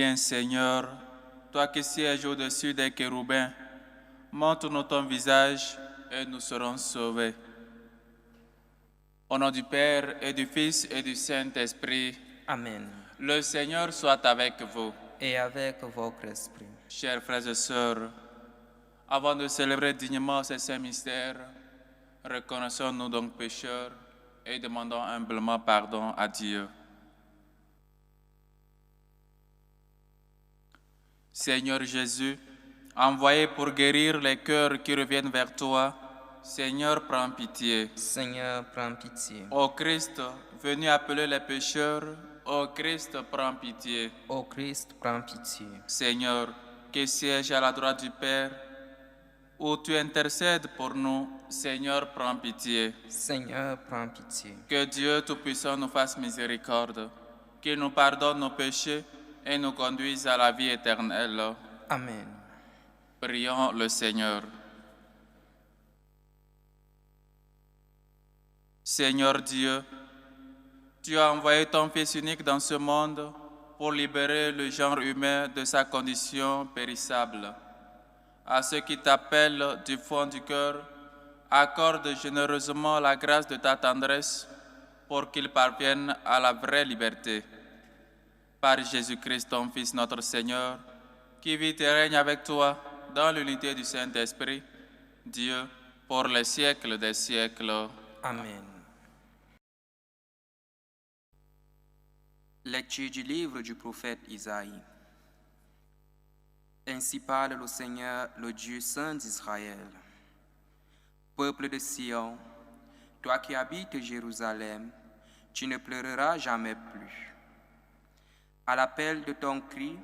Viens, Seigneur, toi qui sièges au-dessus des chérubins, montre-nous ton visage et nous serons sauvés. Au nom du Père et du Fils et du Saint-Esprit, Amen. le Seigneur soit avec vous. Et avec votre esprit. Chers frères et sœurs, avant de célébrer dignement ces saints mystères, reconnaissons-nous donc pécheurs et demandons humblement pardon à Dieu. Seigneur Jésus, envoyé pour guérir les cœurs qui reviennent vers toi, Seigneur, prends pitié. Seigneur, prends pitié. Ô Christ, venu appeler les pécheurs, ô Christ, prends pitié. Ô Christ, prends pitié. Seigneur, qui siège à la droite du Père, où tu intercèdes pour nous, Seigneur, prends pitié. Seigneur, prends pitié. Que Dieu Tout-Puissant nous fasse miséricorde, qu'il nous pardonne nos péchés et nous conduise à la vie éternelle. Amen. Prions le Seigneur. Seigneur Dieu, tu as envoyé ton Fils unique dans ce monde pour libérer le genre humain de sa condition périssable. À ceux qui t'appellent du fond du cœur, accorde généreusement la grâce de ta tendresse pour qu'ils parviennent à la vraie liberté. Par Jésus-Christ, ton Fils, notre Seigneur, qui vit et règne avec toi dans l'unité du Saint-Esprit, Dieu, pour les siècles des siècles. Amen. Lecture du livre du prophète Isaïe. Ainsi parle le Seigneur, le Dieu saint d'Israël. Peuple de Sion, toi qui habites Jérusalem, tu ne pleureras jamais plus. À l'appel de ton cri,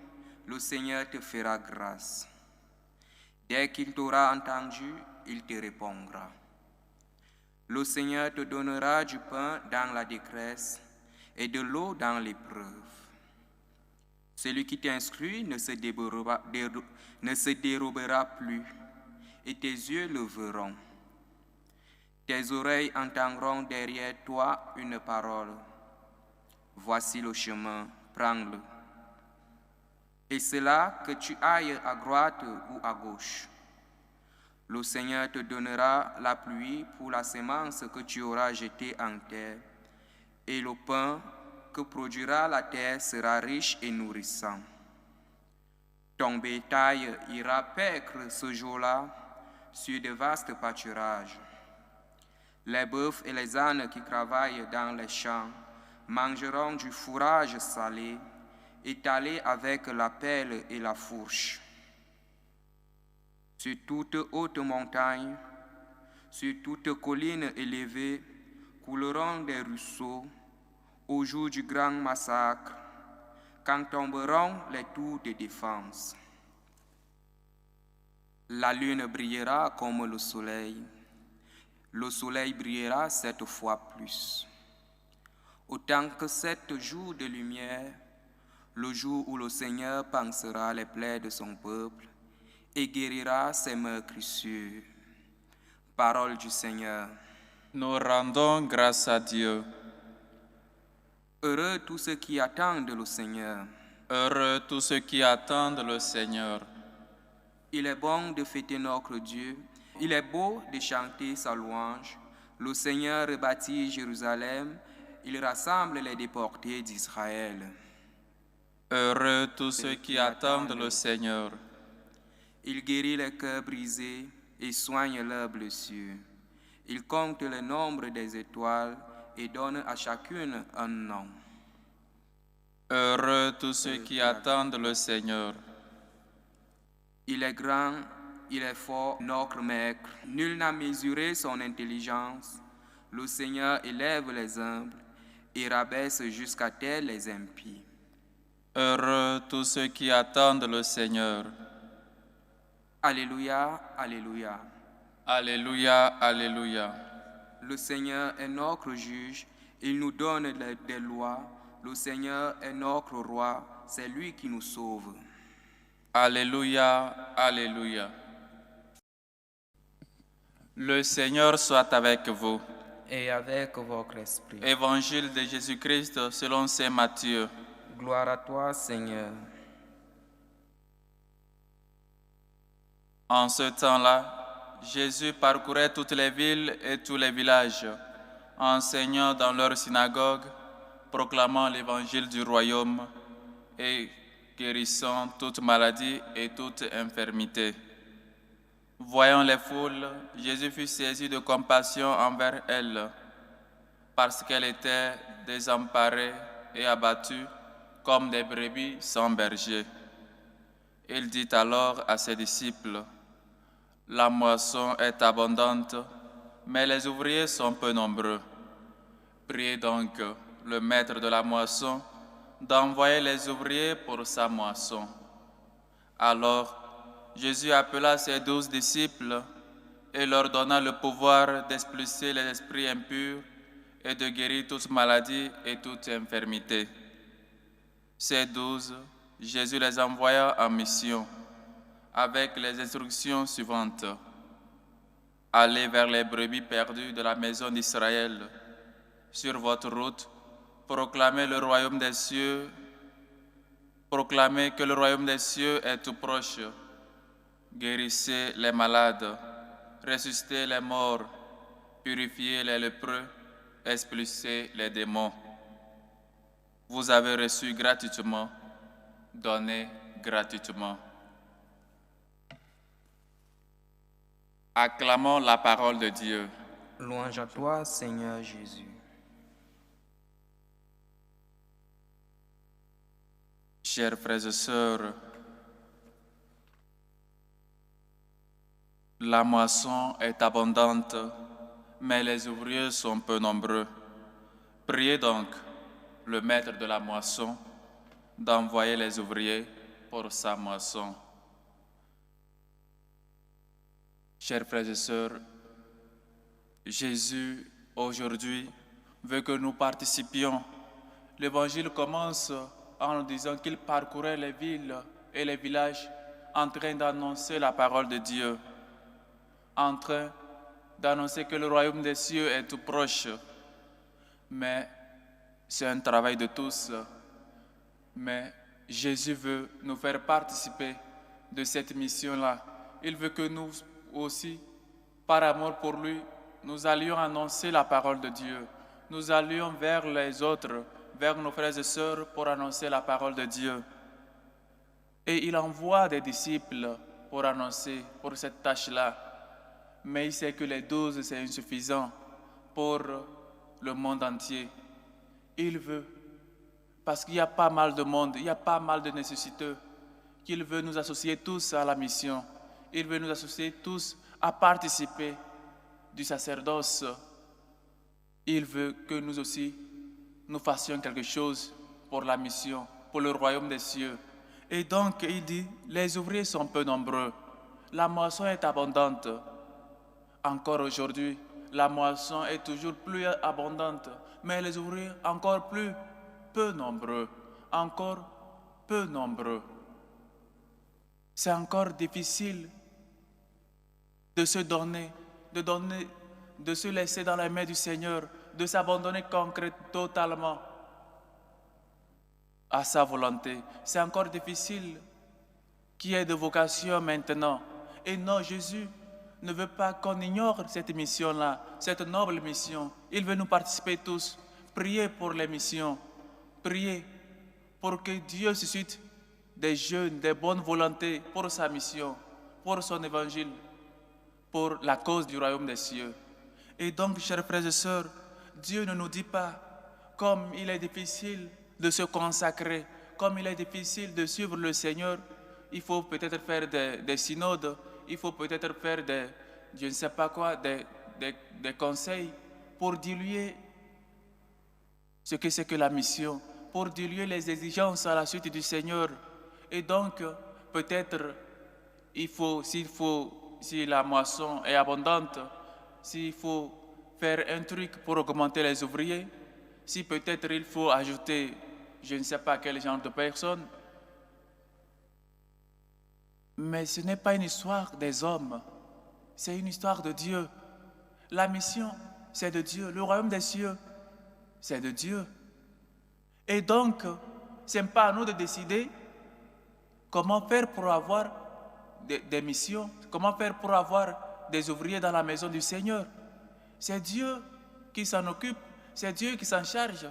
le Seigneur te fera grâce. Dès qu'il t'aura entendu, il te répondra. Le Seigneur te donnera du pain dans la détresse et de l'eau dans l'épreuve. Celui qui t'instruit ne se dérobera plus, et tes yeux le verront. Tes oreilles entendront derrière toi une parole. Voici le chemin, prends-le. Et c'est là que tu ailles à droite ou à gauche. Le Seigneur te donnera la pluie pour la semence que tu auras jetée en terre, et le pain que produira la terre sera riche et nourrissant. Ton bétail ira paître ce jour-là sur de vastes pâturages. Les bœufs et les ânes qui travaillent dans les champs mangeront du fourrage salé, étalé avec la pelle et la fourche. Sur toute haute montagne, sur toute colline élevée, couleront des ruisseaux au jour du grand massacre, quand tomberont les tours de défense. La lune brillera comme le soleil brillera 7 fois plus. Autant que 7 jours de lumière, le jour où le Seigneur pansera les plaies de son peuple et guérira ses meurtrissures. Parole du Seigneur. Nous rendons grâce à Dieu. Heureux tous ceux qui attendent le Seigneur. Heureux tous ceux qui attendent le Seigneur. Il est bon de fêter notre Dieu. Il est beau de chanter sa louange. Le Seigneur rebâtit Jérusalem. Il rassemble les déportés d'Israël. Heureux tous ceux qui attendent le Seigneur. Il guérit les cœurs brisés et soigne leurs blessures. Il compte le nombre des étoiles et donne à chacune un nom. Heureux tous ceux qui attendent le Seigneur. Il est grand, il est fort, notre Maître. Nul n'a mesuré son intelligence. Le Seigneur élève les humbles et rabaisse jusqu'à terre les impies. Heureux tous ceux qui attendent le Seigneur. Alléluia, alléluia. Alléluia, alléluia. Le Seigneur est notre juge, il nous donne des lois. Le Seigneur est notre roi, c'est lui qui nous sauve. Alléluia, alléluia. Le Seigneur soit avec vous. Et avec votre esprit. Évangile de Jésus-Christ selon saint Matthieu. Gloire à toi, Seigneur. En ce temps-là, Jésus parcourait toutes les villes et tous les villages, enseignant dans leurs synagogues, proclamant l'évangile du royaume et guérissant toute maladie et toute infirmité. Voyant les foules, Jésus fut saisi de compassion envers elles, parce qu'elles étaient désemparées et abattues comme des brebis sans berger. Il dit alors à ses disciples, « La moisson est abondante, mais les ouvriers sont peu nombreux. Priez donc le maître de la moisson d'envoyer les ouvriers pour sa moisson. » Alors, Jésus appela ses 12 disciples et leur donna le pouvoir d'expulser les esprits impurs et de guérir toute maladie et toute infirmité. Ces 12, Jésus les envoya en mission avec les instructions suivantes. Allez vers les brebis perdues de la maison d'Israël. Sur votre route, proclamez que le royaume des cieux est tout proche. Guérissez les malades, ressuscitez les morts, purifiez les lépreux, expulsez les démons. Vous avez reçu gratuitement, donnez gratuitement. Acclamons la parole de Dieu. Louange à toi, Seigneur Jésus. Chers frères et sœurs, la moisson est abondante, mais les ouvriers sont peu nombreux. Priez donc le maître de la moisson d'envoyer les ouvriers pour sa moisson. Chers frères et sœurs, Jésus, aujourd'hui, veut que nous participions. L'Évangile commence en nous disant qu'il parcourait les villes et les villages en train d'annoncer la parole de Dieu, en train d'annoncer que le royaume des cieux est tout proche. Mais c'est un travail de tous. Mais Jésus veut nous faire participer de cette mission-là. Il veut que nous aussi, par amour pour lui, nous allions annoncer la parole de Dieu. Nous allions vers les autres, vers nos frères et sœurs pour annoncer la parole de Dieu. Et il envoie des disciples pour annoncer, pour cette tâche-là. Mais il sait que les 12, c'est insuffisant pour le monde entier. Il veut, parce qu'il y a pas mal de monde, il y a pas mal de nécessiteux, qu'il veut nous associer tous à la mission. Il veut nous associer tous à participer du sacerdoce. Il veut que nous aussi, nous fassions quelque chose pour la mission, pour le royaume des cieux. Et donc, il dit, les ouvriers sont peu nombreux. La moisson est abondante. Encore aujourd'hui, la moisson est toujours plus abondante, mais les ouvriers encore peu nombreux. Encore peu nombreux. C'est encore difficile de se donner, de se laisser dans les mains du Seigneur, de s'abandonner totalement à sa volonté. C'est encore difficile qu'il y ait de vocation maintenant. Et non, Jésus ne veut pas qu'on ignore cette mission-là, cette noble mission. Il veut nous participer tous. Priez pour les missions. Priez pour que Dieu suscite des jeunes, des bonnes volontés pour sa mission, pour son évangile, pour la cause du royaume des cieux. Et donc, chers frères et sœurs, Dieu ne nous dit pas comme il est difficile de se consacrer, comme il est difficile de suivre le Seigneur. Il faut peut-être faire des synodes, il faut peut-être faire je ne sais pas quoi, des conseils pour diluer ce que c'est que la mission, pour diluer les exigences à la suite du Seigneur. Et donc, peut-être, si la moisson est abondante, s'il faut faire un truc pour augmenter les ouvriers, si peut-être il faut ajouter je ne sais pas quel genre de personnes. Mais ce n'est pas une histoire des hommes, c'est une histoire de Dieu. La mission, c'est de Dieu. Le royaume des cieux, c'est de Dieu. Et donc, ce n'est pas à nous de décider comment faire pour avoir des missions? Comment faire pour avoir des ouvriers dans la maison du Seigneur? C'est Dieu qui s'en occupe, c'est Dieu qui s'en charge.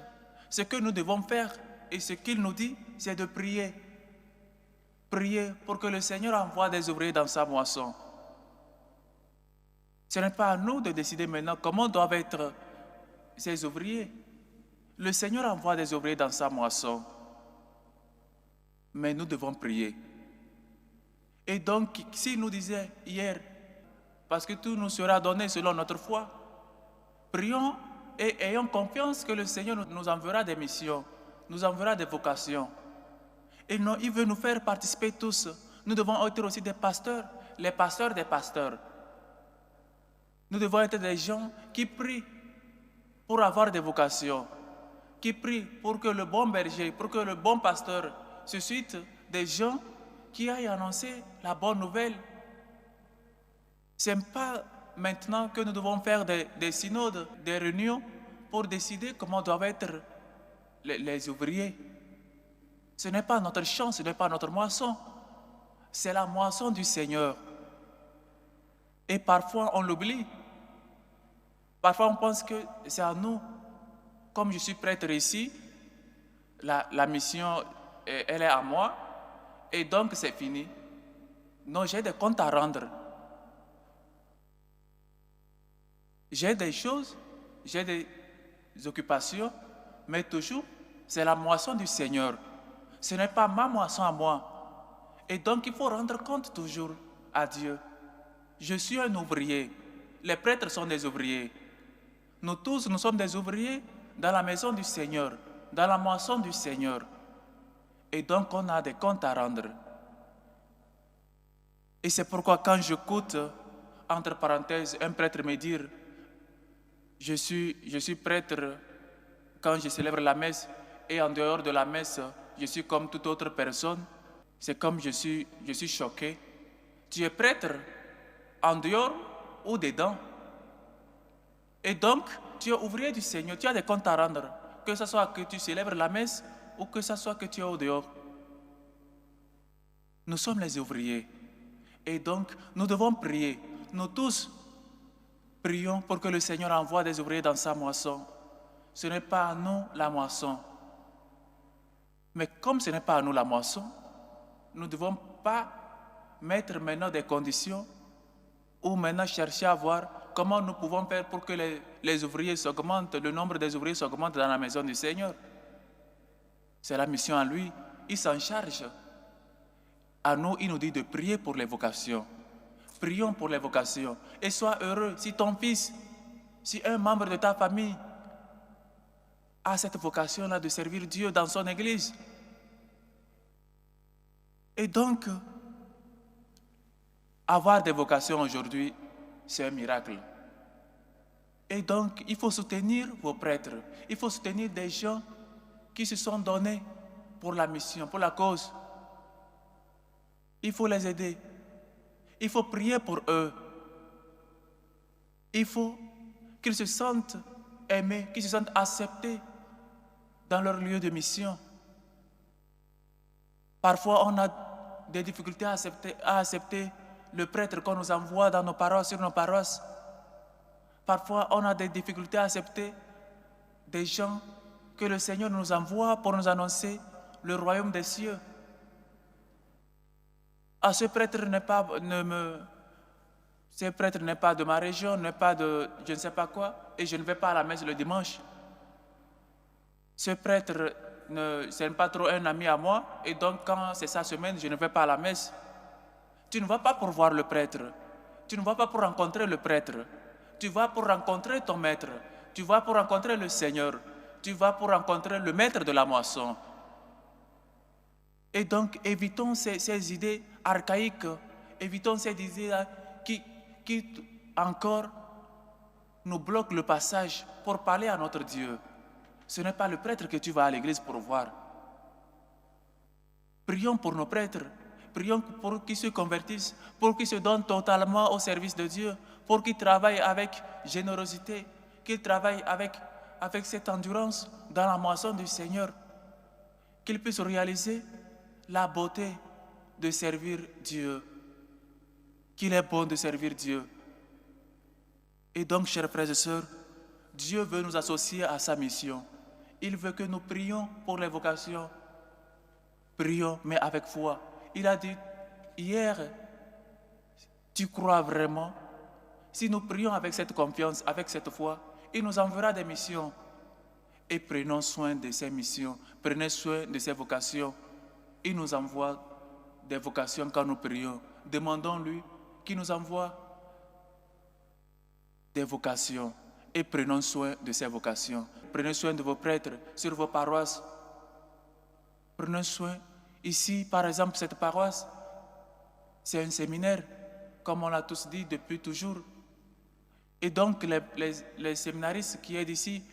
Ce que nous devons faire et ce qu'il nous dit, c'est de prier. Prier pour que le Seigneur envoie des ouvriers dans sa moisson. Ce n'est pas à nous de décider maintenant comment doivent être ces ouvriers. Le Seigneur envoie des ouvriers dans sa moisson. Mais nous devons prier. Et donc, s'il nous disait hier, parce que tout nous sera donné selon notre foi, prions et ayons confiance que le Seigneur nous enverra des missions, nous enverra des vocations. Et non, il veut nous faire participer tous. Nous devons être aussi des pasteurs, les pasteurs des pasteurs. Nous devons être des gens qui prient pour avoir des vocations, qui prient pour que le bon berger, pour que le bon pasteur suscite des gens qui aillent annoncer la bonne nouvelle. Ce n'est pas maintenant que nous devons faire des synodes, des réunions pour décider comment doivent être les ouvriers. Ce n'est pas notre champ, ce n'est pas notre moisson. C'est la moisson du Seigneur. Et parfois on l'oublie. Parfois on pense que c'est à nous. Comme je suis prêtre ici, la mission, elle est à moi. Et donc c'est fini. Non, j'ai des comptes à rendre. J'ai des choses, j'ai des occupations, mais toujours, c'est la moisson du Seigneur. Ce n'est pas ma moisson à moi. Et donc, il faut rendre compte toujours à Dieu. Je suis un ouvrier. Les prêtres sont des ouvriers. Nous tous, nous sommes des ouvriers dans la maison du Seigneur, dans la moisson du Seigneur. Et donc, on a des comptes à rendre. Et c'est pourquoi quand j'écoute, entre parenthèses, un prêtre me dire « Je suis prêtre quand je célèbre la messe et en dehors de la messe, je suis comme toute autre personne. » C'est comme je suis choqué. Tu es prêtre en dehors ou dedans. Et donc, tu es ouvrier du Seigneur, tu as des comptes à rendre, que ce soit que tu célèbres la messe ou que ce soit que tu es au dehors. Nous sommes les ouvriers. Et donc, nous devons prier. Nous tous prions pour que le Seigneur envoie des ouvriers dans sa moisson. Ce n'est pas à nous la moisson. Mais comme ce n'est pas à nous la moisson, nous ne devons pas mettre maintenant des conditions ou maintenant chercher à voir comment nous pouvons faire pour que les ouvriers s'augmentent, le nombre des ouvriers s'augmente dans la maison du Seigneur. C'est la mission à lui. Il s'en charge. À nous, il nous dit de prier pour les vocations. Prions pour les vocations. Et sois heureux si ton fils, si un membre de ta famille a cette vocation-là de servir Dieu dans son église. Et donc, avoir des vocations aujourd'hui, c'est un miracle. Et donc, il faut soutenir vos prêtres. Il faut soutenir des gens qui se sont donnés pour la mission, pour la cause. Il faut les aider. Il faut prier pour eux. Il faut qu'ils se sentent aimés, qu'ils se sentent acceptés dans leur lieu de mission. Parfois, on a des difficultés à accepter le prêtre qu'on nous envoie dans nos paroisses, sur nos paroisses. Parfois, on a des difficultés à accepter des gens que le Seigneur nous envoie pour nous annoncer le royaume des cieux. Ah, ce prêtre n'est pas de ma région, n'est pas de je ne sais pas quoi, et je ne vais pas à la messe le dimanche. Ce prêtre ce n'est pas trop un ami à moi, et donc quand c'est sa semaine, je ne vais pas à la messe. Tu ne vas pas pour voir le prêtre, tu ne vas pas pour rencontrer le prêtre, tu vas pour rencontrer ton maître, tu vas pour rencontrer le Seigneur, tu vas pour rencontrer le maître de la moisson. Et donc, évitons ces idées archaïques, évitons ces idées qui encore nous bloquent le passage pour parler à notre Dieu. Ce n'est pas le prêtre que tu vas à l'église pour voir. Prions pour nos prêtres, prions pour qu'ils se convertissent, pour qu'ils se donnent totalement au service de Dieu, pour qu'ils travaillent avec générosité, qu'ils travaillent avec cette endurance dans la moisson du Seigneur, qu'ils puissent réaliser la beauté de servir Dieu. qu'il est bon de servir Dieu. Et donc, chers frères et sœurs, Dieu veut nous associer à sa mission. Il veut que nous prions pour les vocations. Prions, mais avec foi. Il a dit hier, tu crois vraiment? Si nous prions avec cette confiance, avec cette foi, il nous enverra des missions. Et prenons soin de ces missions, prenez soin de ces vocations. Il nous envoie des vocations quand nous prions. Demandons-lui qu'il nous envoie des vocations et prenons soin de ces vocations. Prenez soin de vos prêtres sur vos paroisses. Prenez soin. Ici, par exemple, cette paroisse, c'est un séminaire, comme on l'a tous dit depuis toujours. Et donc, les séminaristes qui sont ici,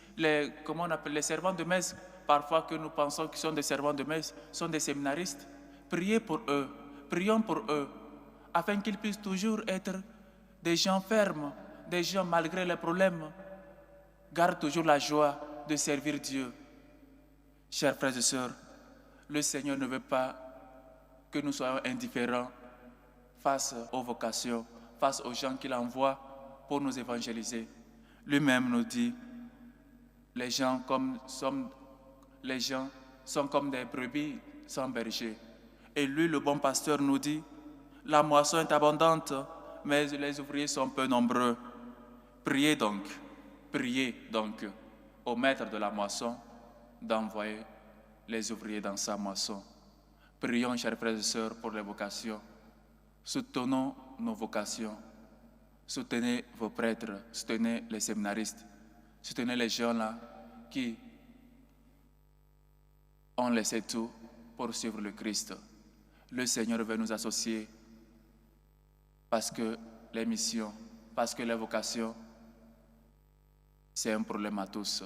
comment on appelle, les servants de messe, parfois que nous pensons qu'ils sont des servants de messe, sont des séminaristes. Priez pour eux, prions pour eux, afin qu'ils puissent toujours être des gens fermes, des gens malgré les problèmes, gardent toujours la joie de servir Dieu. Chers frères et sœurs, le Seigneur ne veut pas que nous soyons indifférents face aux vocations, face aux gens qu'il envoie pour nous évangéliser. Lui-même nous dit, les gens sont comme des brebis sans berger. Et lui, le bon pasteur, nous dit, la moisson est abondante, mais les ouvriers sont peu nombreux. Priez donc au maître de la moisson d'envoyer les ouvriers dans sa moisson. Prions, chers frères et sœurs, pour les vocations. Soutenons nos vocations. Soutenez vos prêtres, soutenez les séminaristes, soutenez les gens là qui ont laissé tout pour suivre le Christ. Le Seigneur veut nous associer parce que les missions, parce que les vocations, c'est un problème à tous.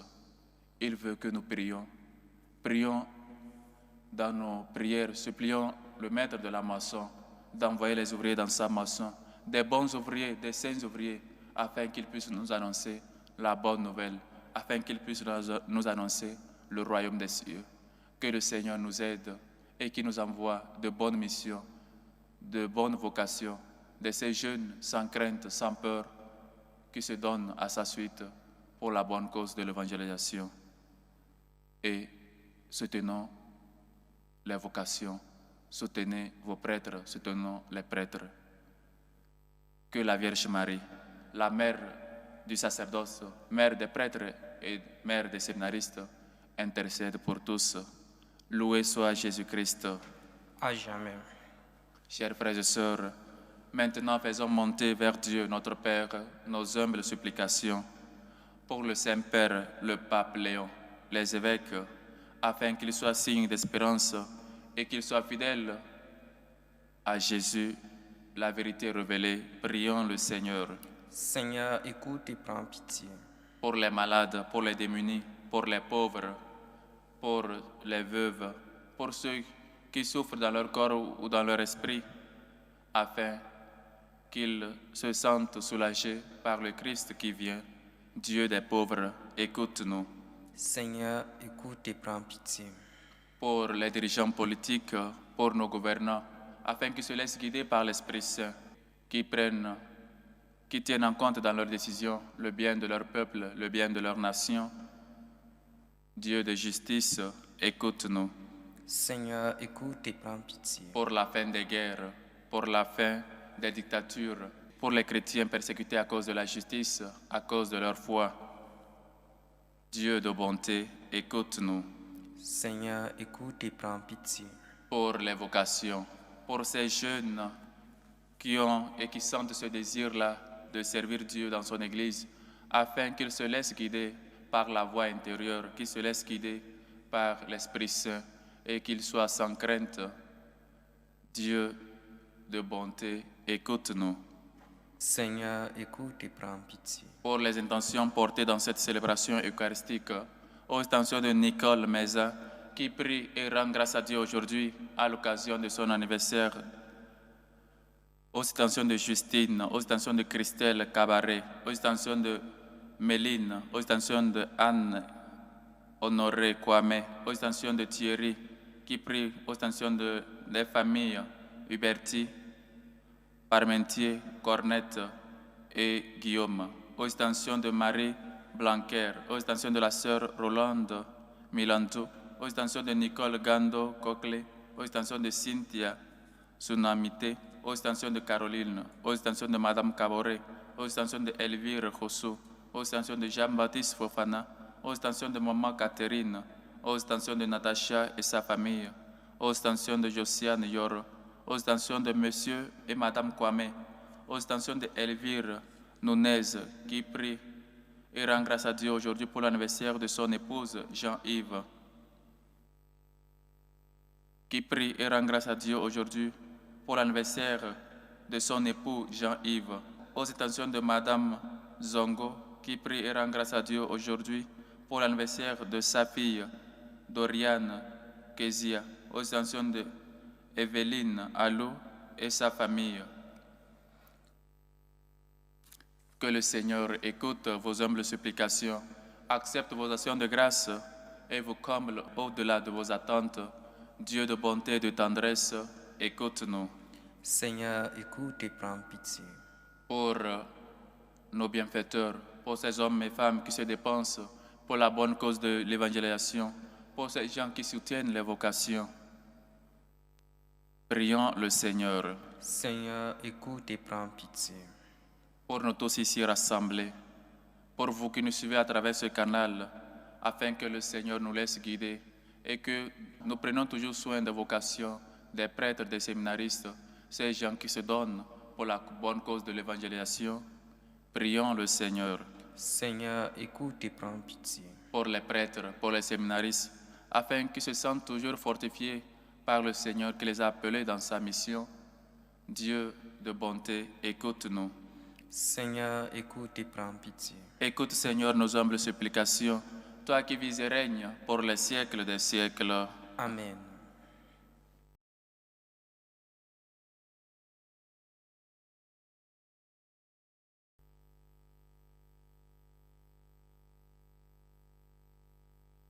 Il veut que nous prions. Prions dans nos prières, supplions le maître de la moisson d'envoyer les ouvriers dans sa moisson, des bons ouvriers, des saints ouvriers, afin qu'ils puissent nous annoncer la bonne nouvelle, afin qu'ils puissent nous annoncer le royaume des cieux. Que le Seigneur nous aide et qu'il nous envoie de bonnes missions, de bonnes vocations, de ces jeunes sans crainte, sans peur, qui se donnent à sa suite pour la bonne cause de l'évangélisation. Et soutenons les vocations, soutenez vos prêtres, soutenons les prêtres. Que la Vierge Marie, la mère du sacerdoce, mère des prêtres et mère des séminaristes, intercède pour tous. Loué soit Jésus-Christ. À jamais. Chers frères et sœurs, maintenant faisons monter vers Dieu notre Père nos humbles supplications pour le Saint-Père, le Pape Léon, les évêques, afin qu'ils soient signes d'espérance et qu'ils soient fidèles à Jésus, la vérité révélée. Prions le Seigneur. Seigneur, écoute et prends pitié. Pour les malades, pour les démunis, pour les pauvres, pour les veuves, pour ceux qui souffrent dans leur corps ou dans leur esprit, afin qu'ils se sentent soulagés par le Christ qui vient. Dieu des pauvres, écoute-nous. Seigneur, écoute et prends pitié. Pour les dirigeants politiques, pour nos gouvernants, afin qu'ils se laissent guider par l'Esprit Saint, qui tiennent en compte dans leurs décisions le bien de leur peuple, le bien de leur nation. Dieu de justice, écoute-nous. Seigneur, écoute et prends pitié. Pour la fin des guerres, pour la fin des dictatures, pour les chrétiens persécutés à cause de la justice, à cause de leur foi. Dieu de bonté, écoute-nous. Seigneur, écoute et prends pitié. Pour les vocations, pour ces jeunes qui ont et qui sentent ce désir-là de servir Dieu dans son Église, afin qu'ils se laissent guider par la voie intérieure, qu'ils se laissent guider par l'Esprit Saint et qu'ils soient sans crainte. Dieu de bonté, écoute-nous. Seigneur, écoute et prends pitié. Pour les intentions portées dans cette célébration eucharistique, aux intentions de Nicole Meza, qui prie et rend grâce à Dieu aujourd'hui à l'occasion de son anniversaire, aux intentions de Justine, aux intentions de Christelle Cabaret, aux intentions de Méline, aux intentions de Anne Honoré Kwame, aux intentions de Thierry, qui prie aux intentions des familles Huberti, Parmentier, Cornette et Guillaume, aux extensions de Marie Blanquer, aux extensions de la sœur Rolande Milanto, aux extensions de Nicole Gando Cocle, aux extensions de Cynthia Sunamité, aux extensions de Caroline, aux extensions de Madame Caboret, aux extensions de Elvire Rousseau, aux extensions de Jean-Baptiste Fofana, aux extensions de Maman Catherine, aux extensions de Natacha et sa famille, aux extensions de Josiane Yoro, aux extensions de Monsieur et Madame Kwame, aux extensions de Elvire Nunez, qui prie et rend grâce à Dieu aujourd'hui pour l'anniversaire de son épouse Jean-Yves, qui prie et rend grâce à Dieu aujourd'hui pour l'anniversaire de son époux Jean-Yves, aux extensions de Madame Zongo, qui prie et rend grâce à Dieu aujourd'hui pour l'anniversaire de sa fille Doriane Kezia, aux extensions de Evelyne Alou et sa famille. Que le Seigneur écoute vos humbles supplications, accepte vos actions de grâce et vous comble au-delà de vos attentes. Dieu de bonté et de tendresse, écoute-nous. Seigneur, écoute et prends pitié. Pour nos bienfaiteurs, pour ces hommes et femmes qui se dépensent pour la bonne cause de l'évangélisation, pour ces gens qui soutiennent les vocations, prions le Seigneur. Seigneur, écoute et prends pitié. Pour nous tous ici rassemblés, pour vous qui nous suivez à travers ce canal, afin que le Seigneur nous laisse guider et que nous prenions toujours soin des vocations, des prêtres, des séminaristes, ces gens qui se donnent pour la bonne cause de l'évangélisation, prions le Seigneur. Seigneur, écoute et prends pitié. Pour les prêtres, pour les séminaristes, afin qu'ils se sentent toujours fortifiés par le Seigneur qui les a appelés dans sa mission. Dieu de bonté, écoute-nous. Seigneur, écoute et prends pitié. Écoute, Seigneur, nos humbles supplications, toi qui vis et règnes pour les siècles des siècles. Amen.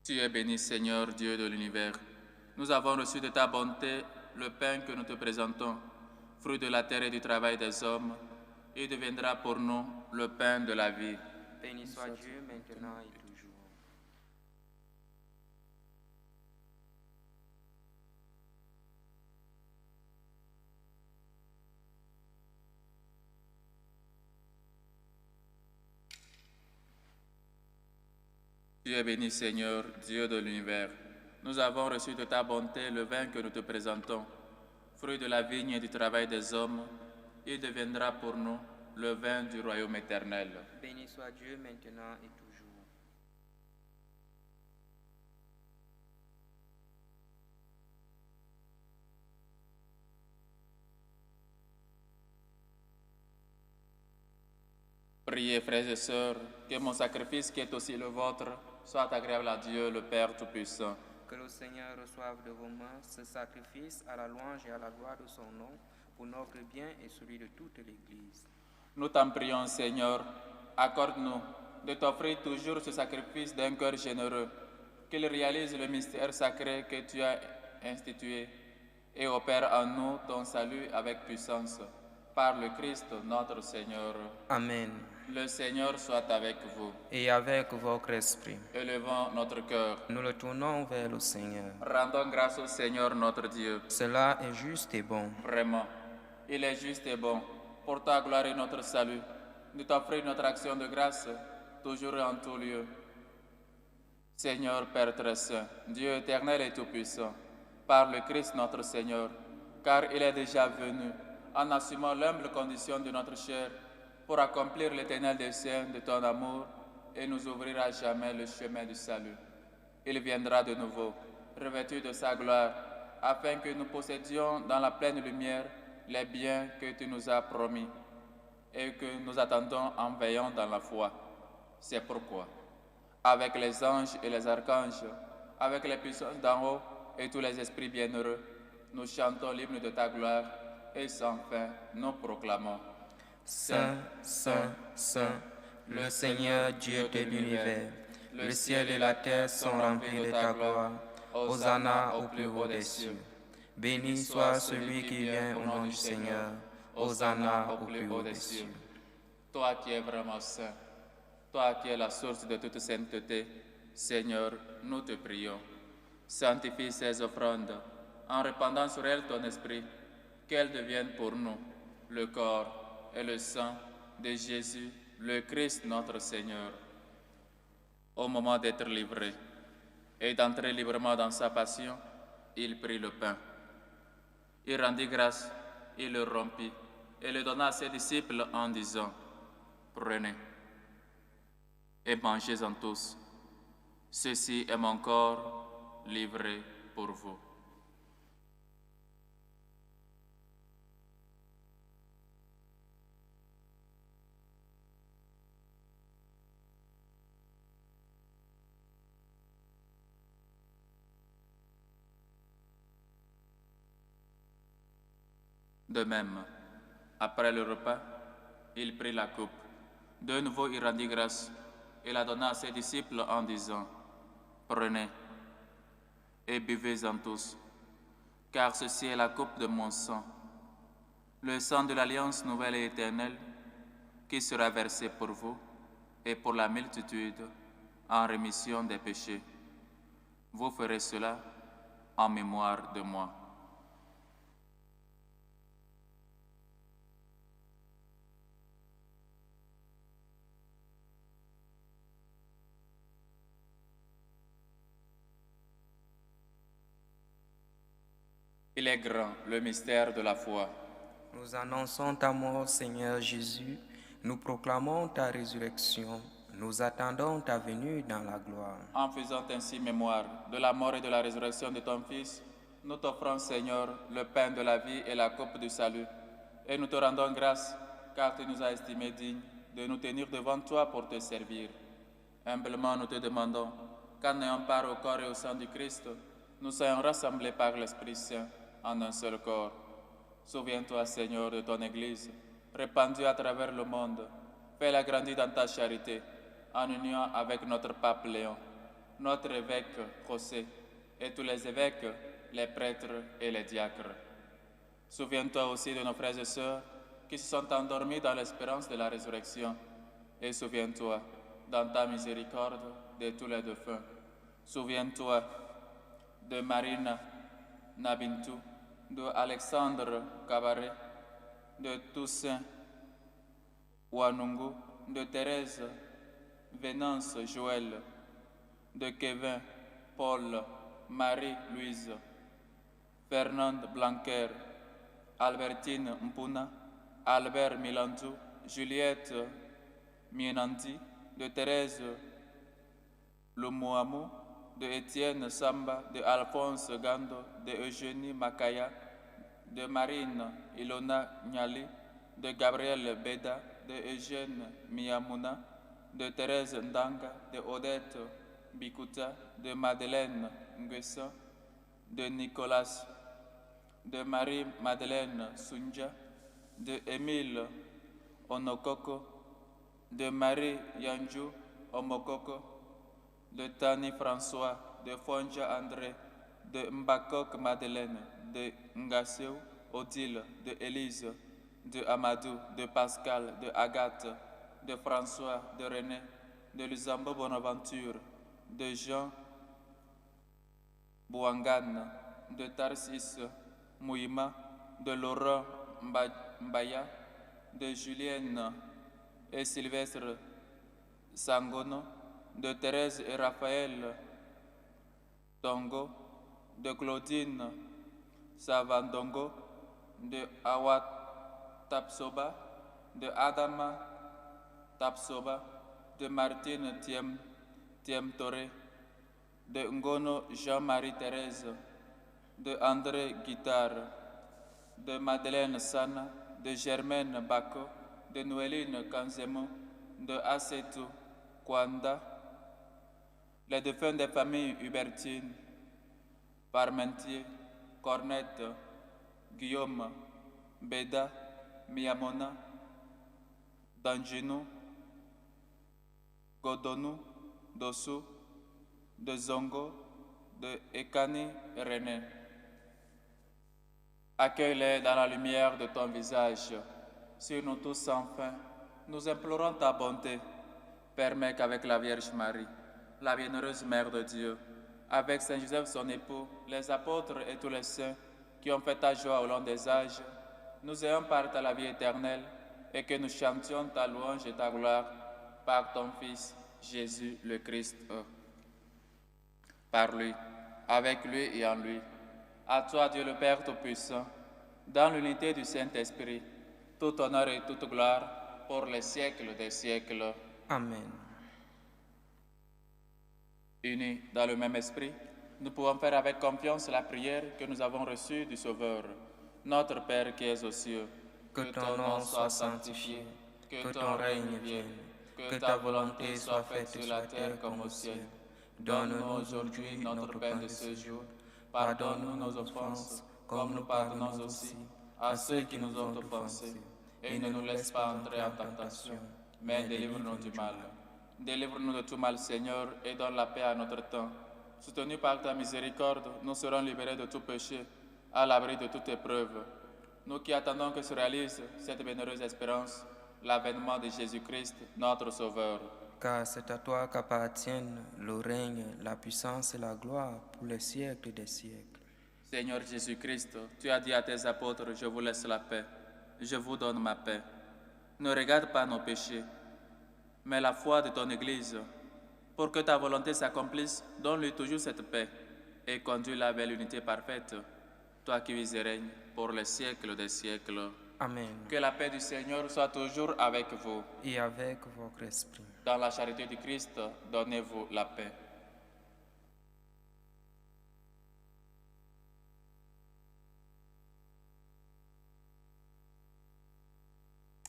Tu es béni, Seigneur, Dieu de l'univers. Nous avons reçu de ta bonté le pain que nous te présentons, fruit de la terre et du travail des hommes. Il deviendra pour nous le pain de la vie. Béni soit Dieu maintenant et toujours. Tu es béni, Seigneur, Dieu de l'univers. Nous avons reçu de ta bonté le vin que nous te présentons, fruit de la vigne et du travail des hommes. Il deviendra pour nous le vin du royaume éternel. Béni soit Dieu maintenant et toujours. Priez, frères et sœurs, que mon sacrifice, qui est aussi le vôtre, soit agréable à Dieu, le Père Tout-Puissant. Que le Seigneur reçoive de vos mains ce sacrifice à la louange et à la gloire de son nom, pour notre bien et celui de toute l'Église. Nous t'en prions, Seigneur, accorde-nous de t'offrir toujours ce sacrifice d'un cœur généreux, qu'il réalise le mystère sacré que tu as institué et opère en nous ton salut avec puissance. Par le Christ notre Seigneur. Amen. Le Seigneur soit avec vous. Et avec votre esprit. Élevons notre cœur. Nous le tournons vers le Seigneur. Rendons grâce au Seigneur notre Dieu. Cela est juste et bon. Vraiment, il est juste et bon, pour ta gloire et notre salut, de t'offrir notre action de grâce, toujours et en tout lieu. Seigneur Père très saint, Dieu éternel et tout-puissant, par le Christ notre Seigneur, car il est déjà venu, en assumant l'humble condition de notre chair, pour accomplir l'éternel dessein de ton amour et nous ouvrir à jamais le chemin du salut. Il viendra de nouveau, revêtu de sa gloire, afin que nous possédions dans la pleine lumière les biens que tu nous as promis et que nous attendons en veillant dans la foi. C'est pourquoi, avec les anges et les archanges, avec les puissances d'en haut et tous les esprits bienheureux, nous chantons l'hymne de ta gloire et sans fin nous proclamons. Saint, Saint, Saint, le Seigneur Dieu de l'univers, le ciel et la terre sont remplis de ta gloire. Hosanna au plus haut des cieux. Béni soit celui qui vient au nom du Seigneur. Hosanna au plus haut des cieux. Toi qui es vraiment saint, toi qui es la source de toute sainteté, Seigneur, nous te prions. Sanctifie ces offrandes en répandant sur elles ton esprit, qu'elles deviennent pour nous le corps et le sang de Jésus, le Christ notre Seigneur. Au moment d'être livré et d'entrer librement dans sa passion, il prit le pain. Il rendit grâce, il le rompit et le donna à ses disciples en disant, « Prenez et mangez-en tous. Ceci est mon corps livré pour vous. » De même, après le repas, il prit la coupe. De nouveau, il rendit grâce et la donna à ses disciples en disant, « Prenez et buvez-en tous, car ceci est la coupe de mon sang, le sang de l'alliance nouvelle et éternelle, qui sera versé pour vous et pour la multitude en rémission des péchés. Vous ferez cela en mémoire de moi. » Il est grand, le mystère de la foi. Nous annonçons ta mort, Seigneur Jésus. Nous proclamons ta résurrection. Nous attendons ta venue dans la gloire. En faisant ainsi mémoire de la mort et de la résurrection de ton Fils, nous t'offrons, Seigneur, le pain de la vie et la coupe du salut. Et nous te rendons grâce, car tu nous as estimés dignes de nous tenir devant toi pour te servir. Humblement, nous te demandons qu'en ayant part au corps et au sang du Christ, nous soyons rassemblés par l'Esprit Saint en un seul corps. Souviens-toi, Seigneur, de ton Église, répandue à travers le monde. Fais-la grandir dans ta charité, en union avec notre pape Léon, notre évêque José, et tous les évêques, les prêtres et les diacres. Souviens-toi aussi de nos frères et sœurs qui se sont endormis dans l'espérance de la résurrection. Et souviens-toi, dans ta miséricorde, de tous les défunts. Souviens-toi de Marina Nabintu, de Alexandre Cabaret, de Toussaint Wanungu, de Thérèse Vénance Joël, de Kevin Paul Marie-Louise, Fernande Blanquer, Albertine Mpuna, Albert Milantou, Juliette Mienanti, de Thérèse Lumuamu, de Étienne Samba, de Alphonse Gando, de Eugénie Makaya, de Marine Ilona Nyali, de Gabriel Beda, de Eugène Miyamuna, de Thérèse Ndanga, de Odette Bikuta, de Madeleine Nguessa, de Nicolas, de Marie-Madeleine Sunja, de Émile Onokoko, de Marie Yanju Omokoko, de Tani François, de Fonja André, de Mbakok Madeleine, de Ngasseu Odile, de Élise, de Amadou, de Pascal, de Agathe, de François, de René, de Luzambo Bonaventure, de Jean Bouangane, de Tarsis Mouima, de Laurent Mbaya, de Julienne et Sylvestre Sangono, de Thérèse et Raphaël Tongo, de Claudine Savandongo, de Awa Tapsoba, de Adama Tapsoba, de Martine Tiem Toré, de Ngono Jean-Marie Thérèse, de André Guitare, de Madeleine Sana, de Germaine Bako, de Noéline Kanzemo, de Asetu Kwanda, les défunts des familles Hubertine, Parmentier, Cornette, Guillaume, Beda, Miyamona, Danjinu, Godonu, Dosu, de Zongo, de Ekani et René. Accueille-les dans la lumière de ton visage. Sur nous tous sans fin, nous implorons ta bonté. Permets qu'avec la Vierge Marie, la bienheureuse Mère de Dieu, avec Saint Joseph son époux, les apôtres et tous les saints qui ont fait ta joie au long des âges, nous ayons part à la vie éternelle et que nous chantions ta louange et ta gloire par ton Fils, Jésus le Christ. Par lui, avec lui et en lui. À toi, Dieu le Père Tout-Puissant, dans l'unité du Saint-Esprit, tout honneur et toute gloire pour les siècles des siècles. Amen. Unis dans le même esprit, nous pouvons faire avec confiance la prière que nous avons reçue du Sauveur. Notre Père qui es aux cieux, Que ton nom soit sanctifié, que ton règne vienne, que ta volonté soit faite sur la terre comme au ciel. Donne-nous aujourd'hui notre pain de ce jour. Pardonne-nous nos offenses, comme nous pardonnons aussi à ceux qui nous ont offensés. Et ne nous laisse pas entrer en tentation, mais délivre-nous du mal. Délivre-nous de tout mal, Seigneur, et donne la paix à notre temps. Soutenus par ta miséricorde, nous serons libérés de tout péché, à l'abri de toute épreuve. Nous qui attendons que se réalise cette bienheureuse espérance, l'avènement de Jésus-Christ, notre Sauveur. Car c'est à toi qu'appartiennent le règne, la puissance et la gloire pour les siècles des siècles. Seigneur Jésus-Christ, tu as dit à tes apôtres, je vous laisse la paix, je vous donne ma paix. Ne regarde pas nos péchés, mais la foi de ton Église. Pour que ta volonté s'accomplisse, donne-lui toujours cette paix et conduis-la vers l'unité parfaite, toi qui vis et règnes pour les siècles des siècles. Amen. Que la paix du Seigneur soit toujours avec vous. Et avec votre esprit. Dans la charité du Christ, donnez-vous la paix.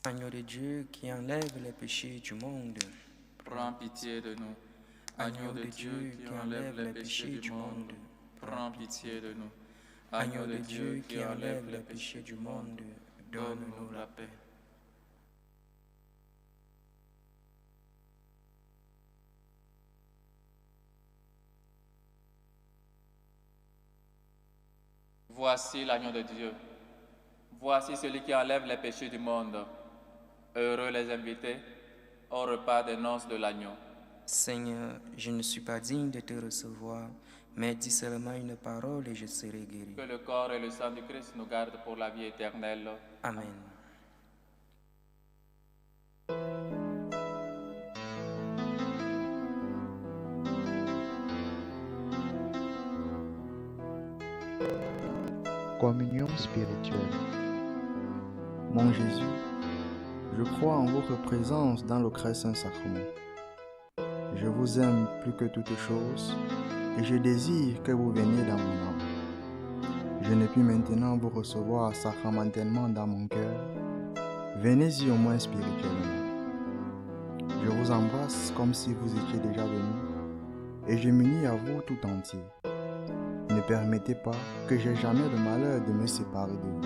Agneau de Dieu qui enlève les péchés du monde. Prends pitié de nous. Agneau de Dieu qui enlève les péchés du monde. Prends pitié de nous. Agneau de Dieu qui enlève les péchés du monde. Donne-nous la paix. Voici l'agneau de Dieu. Voici celui qui enlève les péchés du monde. Heureux les invités au repas des noces de l'agneau. Seigneur, je ne suis pas digne de te recevoir, mais dis seulement une parole et je serai guéri. Que le corps et le sang du Christ nous gardent pour la vie éternelle. Amen. Communion spirituelle. Mon Jésus, je crois en votre présence dans le très saint sacrement. Je vous aime plus que toute chose et je désire que vous veniez dans mon âme. Je ne puis maintenant vous recevoir sacramentellement dans mon cœur. Venez-y au moins spirituellement. Je vous embrasse comme si vous étiez déjà venu et je m'unis à vous tout entier. Ne permettez pas que j'aie jamais le malheur de me séparer de vous.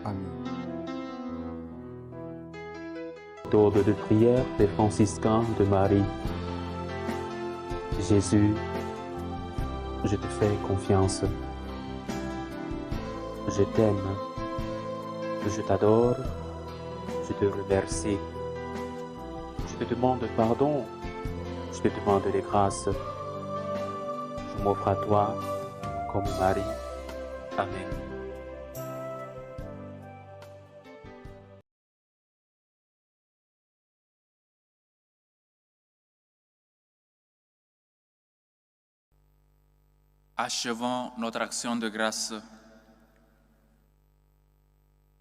Amen. Méthode de prière des franciscains de Marie. Jésus, je te fais confiance. Je t'aime. Je t'adore. Je te remercie. Je te demande pardon. Je te demande des grâces. Je m'offre à toi comme Marie. Amen. Achevons notre action de grâce.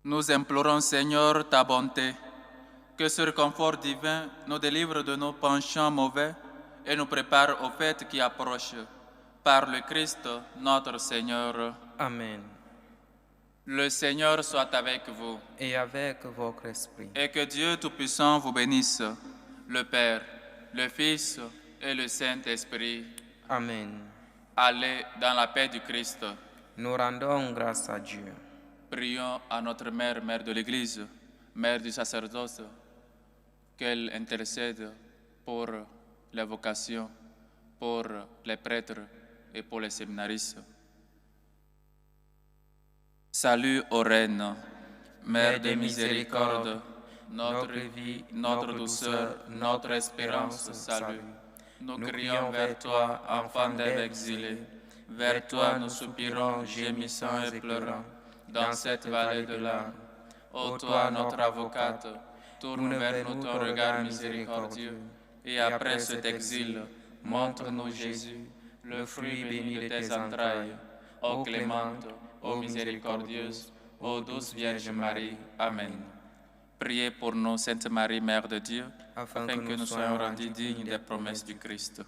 Nous implorons, Seigneur, ta bonté, que ce réconfort divin nous délivre de nos penchants mauvais et nous prépare aux fêtes qui approchent. Par le Christ, notre Seigneur. Amen. Le Seigneur soit avec vous. Et avec votre esprit. Et que Dieu Tout-Puissant vous bénisse, le Père, le Fils et le Saint-Esprit. Amen. Allez dans la paix du Christ. Nous rendons grâce à Dieu. Prions à notre Mère, Mère de l'Église, Mère du sacerdoce, qu'elle intercède pour les vocations, pour les prêtres et pour les séminaristes. Salut ô Reine, Mère de miséricorde, notre vie, notre douceur, notre espérance, salut. Nous crions vers toi, enfant d'Ève exilée. Vers toi nous soupirons, gémissant et pleurant, dans cette vallée de larmes. Ô toi, notre avocate, tourne vers nous ton regard miséricordieux, et après cet exil, montre-nous Jésus, le fruit béni de tes entrailles. Ô clémente, ô miséricordieuse, ô douce Vierge Marie. Amen. Priez pour nous, Sainte Marie, Mère de Dieu, afin que nous soyons rendus dignes des promesses du Christ.